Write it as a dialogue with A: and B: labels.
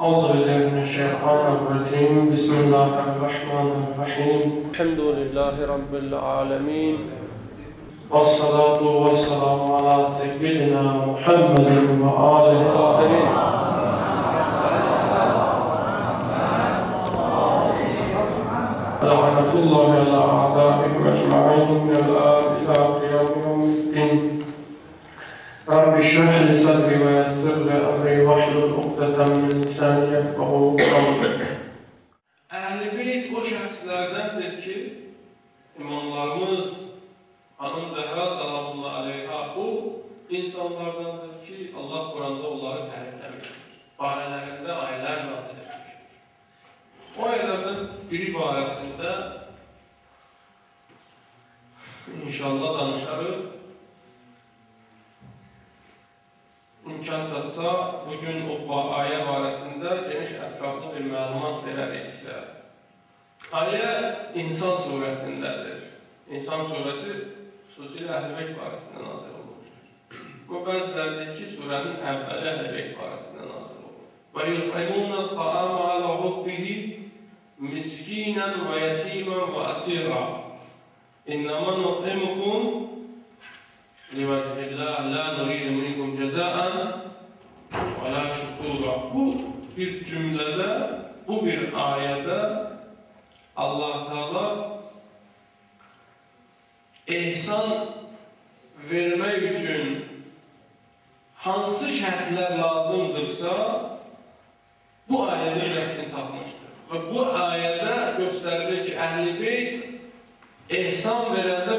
A: أعوذ بالله من الشيطان الرجيم بسم الله الرحمن الرحيم
B: الحمد لله رب العالمين
A: والصلاة والسلام على سيدنا محمد وآله الطاهرين لعنة الله على أعدائهم أجمعين من الآن إلى يوم الدين رب اشرح لي صدري ويسر لي أمري واحلل عقدة من لساني يفقهوا قولي. Əhl-i Beyt o şəxslərdəndir ki, imamlarımız Hanım Zəhra salamullah aleyha bu insanlardandır ki, Allah Quranda onları tərifləmişdir. Barələrində ayələr nazil etmişdir. O ayələrdən biri barəsində inşallah danışarıq. İmkan çatsa, bugün o ayə barəsində geniş ətraflı bir məlumat verərik sizə. Ayə İnsan surəsindədir. İnsan surəsi xüsusilə Əhl-i Beyt barəsində nazil olunmuşdur. Bu bəziləri deyir ki, surənin əvvəli Əhl-i Beyt barəsində nazil olunur. Və yut'imûnə t-ta'ama alə hubbihi miskinən və yetimən və asira. İnnəmə nut'imukum livəcihillah la nuridu minkum cəzəən və la şükura. Bu bir cümlədə, bu bir ayədə Allah Teala ehsan vermək üçün hansı şərtlər lazımdırsa bu ayədə rəksini tapmışdır. Və bu ayədə göstərilir ki, Əhl-i Beyt ehsan verəndə